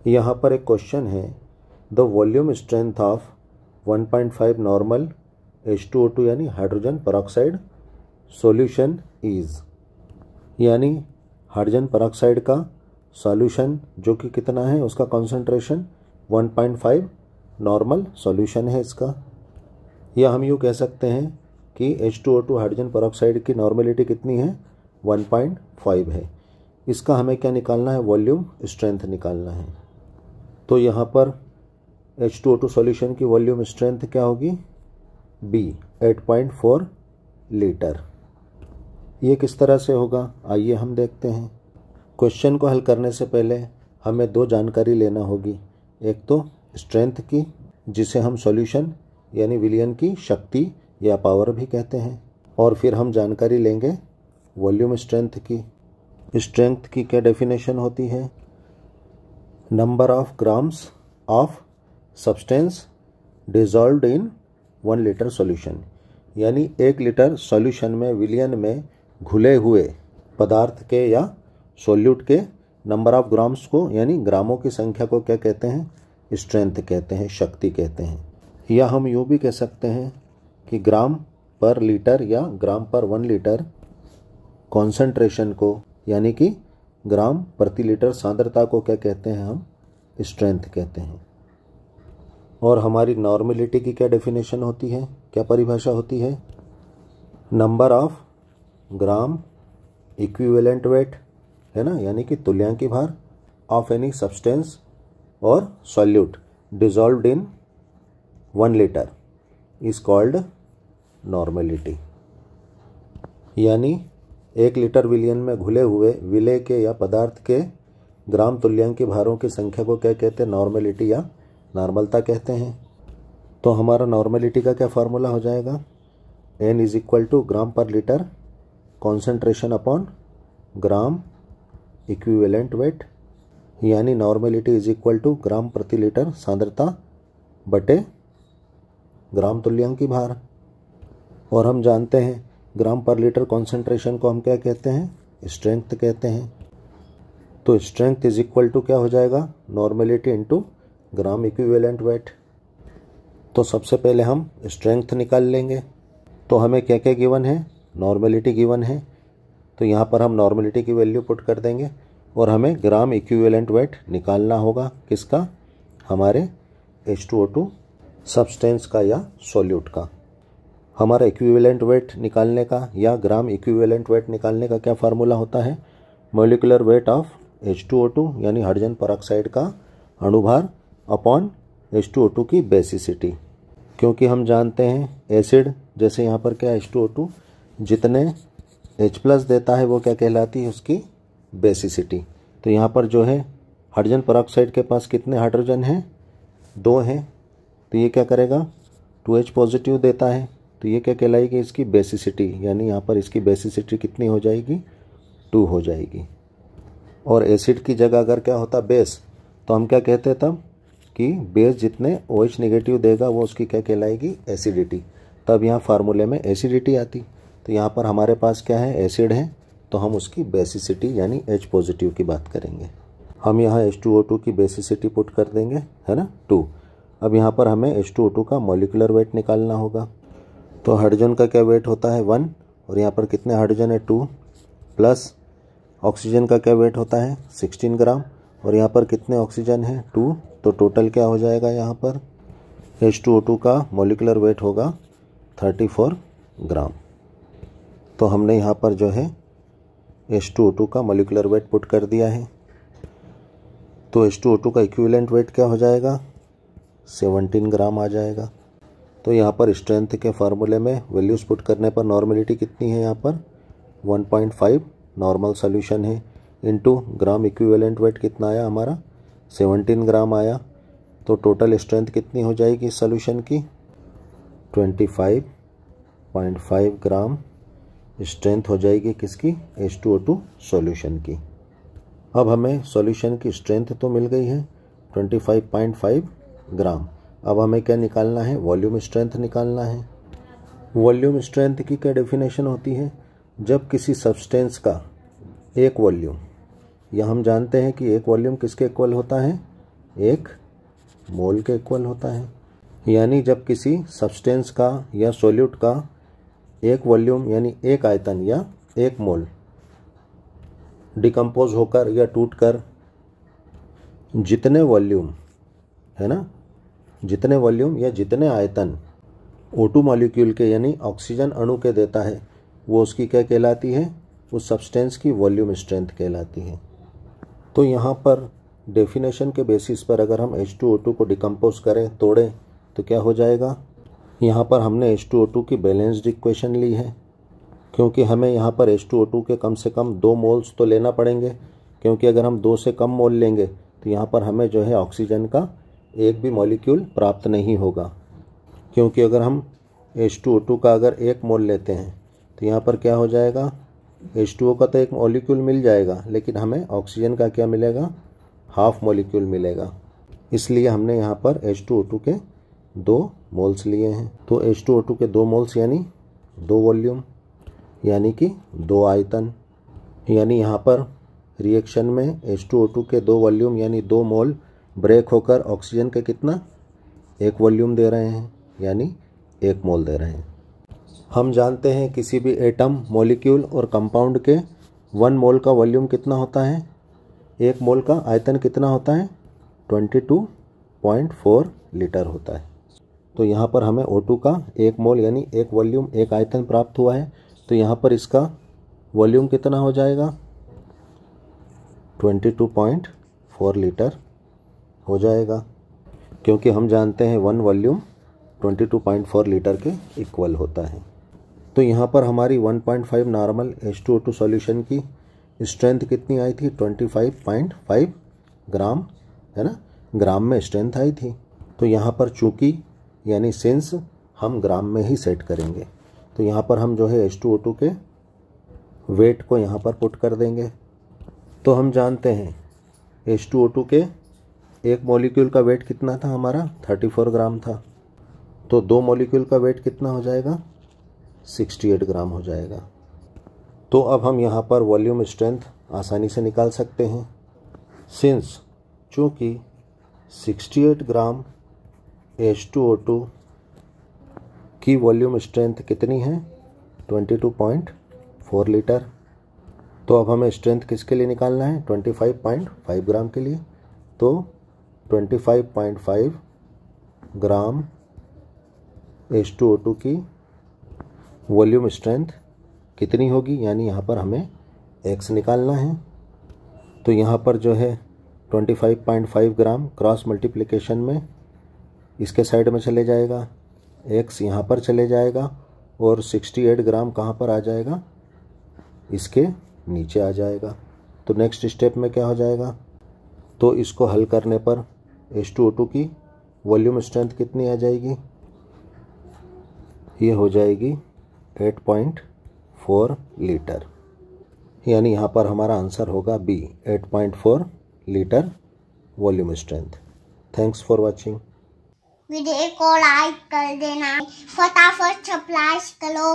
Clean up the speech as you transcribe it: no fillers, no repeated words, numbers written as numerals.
यहाँ पर एक क्वेश्चन है, the volume strength of 1.5 normal H2O2 यानी हाइड्रोजन परऑक्साइड सॉल्यूशन इज, यानी हाइड्रोजन परऑक्साइड का सॉल्यूशन जो कि कितना है, उसका कॉन्सेंट्रेशन 1.5 नॉर्मल सॉल्यूशन है इसका। या हम यूँ कह सकते हैं कि H2O2 हाइड्रोजन परऑक्साइड की नॉर्मेलिटी कितनी है, 1.5 है। इसका हमें क्या निकालना है, वॉल्यूम स्ट्रेंथ निकालना है। तो यहाँ पर H2O2 सॉल्यूशन की वॉल्यूम स्ट्रेंथ क्या होगी, B 8.4 लीटर। ये किस तरह से होगा, आइए हम देखते हैं। क्वेश्चन को हल करने से पहले हमें दो जानकारी लेना होगी, एक तो स्ट्रेंथ की जिसे हम सॉल्यूशन यानी विलयन की शक्ति या पावर भी कहते हैं, और फिर हम जानकारी लेंगे वॉल्यूम स्ट्रेंथ की। स्ट्रेंथ की क्या डेफिनेशन होती है, number of grams of substance dissolved in 1 litre solution, यानी 1 लीटर सॉल्यूशन में विलयन में घुले हुए पदार्थ के या सॉल्यूट के नंबर ऑफ ग्राम्स को यानी ग्रामों की संख्या को क्या कहते हैं, स्ट्रेंथ कहते हैं, शक्ति कहते हैं। या हम यूँ भी कह सकते हैं कि ग्राम पर लीटर या ग्राम पर 1 लीटर कॉन्सेंट्रेशन को यानी कि ग्राम प्रति लीटर सांद्रता को क्या कहते हैं, हम स्ट्रेंथ कहते हैं। और हमारी नॉर्मेलिटी की क्या डेफिनेशन होती है, क्या परिभाषा होती है, number of gram equivalent weight है ना, यानी कि तुल्यांकी भार ऑफ एनी सब्सटेंस और solute dissolved in 1 litre is called normality. यानी 1 लीटर विलयन में घुले हुए विलय के या पदार्थ के ग्राम तुल्यांकी भारों की संख्या को क्या कहते हैं, नॉर्मेलिटी या नॉर्मलता कहते हैं। तो हमारा नॉर्मेलिटी का क्या फार्मूला हो जाएगा, N इज इक्वल टू ग्राम पर litre concentration upon gram equivalent weight, यानी नॉर्मेलिटी इज इक्वल टू ग्राम प्रति लीटर सांद्रता बटे ग्राम तुल्यांकी भार। और हम जानते हैं ग्राम पर लीटर कॉन्सेंट्रेशन को हम क्या कहते हैं, स्ट्रेंथ कहते हैं। तो स्ट्रेंथ इज इक्वल टू क्या हो जाएगा, normality into gram equivalent weight. तो सबसे पहले हम स्ट्रेंथ निकाल लेंगे। तो हमें क्या क्या गिवन है, नॉर्मेलिटी गिवन है, तो यहाँ पर हम नॉर्मेलिटी की वैल्यू पुट कर देंगे और हमें ग्राम इक्विवेलेंट वेट निकालना होगा, किसका, हमारे H2O2 सब्सटेंस का या सॉल्यूट का। हमारा इक्विवेलेंट वेट निकालने का या ग्राम इक्विवेलेंट वेट निकालने का क्या फार्मूला होता है, मॉलिक्यूलर वेट ऑफ H2O2 यानी हाइड्रोजन परऑक्साइड का अणुभार अपॉन H2O2 की बेसिसिटी। क्योंकि हम जानते हैं एसिड जैसे यहाँ पर क्या H2O2 जितने H+ देता है वो क्या कहलाती है, उसकी बेसिसिटी। तो यहाँ पर जो है हाइड्रोजन परऑक्साइड के पास कितने हाइड्रोजन हैं, 2 हैं, तो ये क्या करेगा 2H पॉजिटिव देता है, तो ये क्या कहलाएगी, इसकी बेसिसिटी, यानी यहाँ पर इसकी बेसिसिटी कितनी हो जाएगी, 2 हो जाएगी। और एसिड की जगह अगर क्या होता बेस, तो हम क्या कहते हैं तब कि बेस जितने OH नेगेटिव देगा वो उसकी क्या कहलाएगी, एसिडिटी। तब यहाँ फार्मूले में एसिडिटी आती। तो यहाँ पर हमारे पास क्या है, एसिड है, तो हम उसकी बेसिसिटी यानी H पॉजिटिव की बात करेंगे। हम यहाँ H2O2 की बेसिसिटी पुट कर देंगे, है ना, 2। अब यहाँ पर हमें H2O2 का मॉलिक्यूलर वेट निकालना होगा। तो हाइड्रोजन का क्या वेट होता है, 1, और यहाँ पर कितने हाइड्रोजन है, 2, प्लस ऑक्सीजन का क्या वेट होता है, 16 ग्राम, और यहाँ पर कितने ऑक्सीजन है, 2। तो टोटल क्या हो जाएगा, यहाँ पर H2O2 का मॉलिक्यूलर वेट होगा 34 ग्राम। तो हमने यहाँ पर जो है H2O2 का मॉलिक्यूलर वेट पुट कर दिया है। तो H2O2 का इक्विवेलेंट वेट क्या हो जाएगा, 17 ग्राम आ जाएगा। तो यहाँ पर स्ट्रेंथ के फार्मूले में वैल्यूज पुट करने पर नॉर्मेलिटी कितनी है, यहाँ पर 1.5 नॉर्मल सॉल्यूशन है, इनटू ग्राम इक्विवेलेंट वेट कितना आया हमारा, 17 ग्राम आया। तो टोटल स्ट्रेंथ कितनी हो जाएगी इस सॉल्यूशन की, 25.5 ग्राम स्ट्रेंथ हो जाएगी किसकी, H2O2 सॉल्यूशन की। अब हमें सॉल्यूशन की स्ट्रेंथ तो मिल गई है 25.5 ग्राम। अब हमें क्या निकालना है, वॉल्यूम स्ट्रेंथ निकालना है। वॉल्यूम स्ट्रेंथ की क्या डेफिनेशन होती है, जब किसी सब्सटेंस का एक वॉल्यूम, या हम जानते हैं कि एक वॉल्यूम किसके इक्वल होता है, 1 मोल के इक्वल होता है। यानी जब किसी सब्सटेंस का या सॉल्यूट का एक वॉल्यूम यानी एक आयतन या 1 मोल डिकम्पोज होकर या टूटकर जितने वॉल्यूम है ना, जितने वॉल्यूम या जितने आयतन O2 मॉलिक्यूल के यानी ऑक्सीजन अणु के देता है, वो उसकी क्या कहलाती है, उस सब्सटेंस की वॉल्यूम स्ट्रेंथ कहलाती है। तो यहाँ पर डेफिनेशन के बेसिस पर अगर हम H2O2 को डिकम्पोज करें, तोड़ें, तो क्या हो जाएगा। यहाँ पर हमने H2O2 की बैलेंस्ड इक्वेशन ली है, क्योंकि हमें यहाँ पर H2O2 के कम से कम 2 मोल्स तो लेना पड़ेंगे, क्योंकि अगर हम 2 से कम मोल लेंगे तो यहाँ पर हमें जो है ऑक्सीजन का एक भी मॉलिक्यूल प्राप्त नहीं होगा। क्योंकि अगर हम H2O2 का अगर 1 मोल लेते हैं तो यहाँ पर क्या हो जाएगा, H2O का तो 1 मॉलिक्यूल मिल जाएगा, लेकिन हमें ऑक्सीजन का क्या मिलेगा, हाफ मॉलिक्यूल मिलेगा। इसलिए हमने यहाँ पर H2O2 के 2 मोल्स लिए हैं। तो H2O2 के 2 मोल्स यानी 2 वॉल्यूम यानी कि 2 आयतन। यानी यहाँ पर रिएक्शन में H2O2 के 2 वॉल्यूम यानी 2 मोल ब्रेक होकर ऑक्सीजन के कितना, 1 वॉल्यूम दे रहे हैं, यानी 1 मोल दे रहे हैं। हम जानते हैं किसी भी एटम, मॉलिक्यूल और कंपाउंड के 1 मोल का वॉल्यूम कितना होता है, 1 मोल का आयतन कितना होता है, 22.4 लीटर होता है। तो यहाँ पर हमें O2 का 1 मोल यानी 1 वॉल्यूम 1 आयतन प्राप्त हुआ है। तो यहाँ पर इसका वॉल्यूम कितना हो जाएगा, 22.4 लीटर हो जाएगा, क्योंकि हम जानते हैं 1 वॉल्यूम 22.4 लीटर के इक्वल होता है। तो यहाँ पर हमारी 1.5 नॉर्मल H2O2 सॉल्यूशन की स्ट्रेंथ कितनी आई थी, 25.5 ग्राम, है ना, ग्राम में स्ट्रेंथ आई थी। तो यहाँ पर चूँकि यानी सिंस हम ग्राम में ही सेट करेंगे, तो यहाँ पर हम जो है H2O2 के वेट को यहाँ पर पुट कर देंगे। तो हम जानते हैं H2O2 के 1 मॉलिक्यूल का वेट कितना था हमारा, 34 ग्राम था। तो 2 मॉलिक्यूल का वेट कितना हो जाएगा, 68 ग्राम हो जाएगा। तो अब हम यहाँ पर वॉल्यूम स्ट्रेंथ आसानी से निकाल सकते हैं। सिंस चूँकि 68 ग्राम H2O2 की वॉल्यूम स्ट्रेंथ कितनी है, 22.4 लीटर। तो अब हमें स्ट्रेंथ किसके लिए निकालना है, 25.5 ग्राम के लिए। तो 25.5 ग्राम H2O2 की वॉल्यूम स्ट्रेंथ कितनी होगी, यानी यहाँ पर हमें X निकालना है। तो यहाँ पर जो है 25.5 ग्राम क्रॉस मल्टीप्लिकेशन में इसके साइड में चले जाएगा, X यहाँ पर चले जाएगा, और 68 ग्राम कहाँ पर आ जाएगा, इसके नीचे आ जाएगा। तो नेक्स्ट स्टेप में क्या हो जाएगा, तो इसको हल करने पर H2O2 की वॉल्यूम स्ट्रेंथ कितनी आ जाएगी, ये हो जाएगी 8.4 लीटर। यानी यहाँ पर हमारा आंसर होगा B, 8.4 litre volume strength. Thanks for watching. Video को लाइक कर देना, फटाफट सब्सक्राइब करो।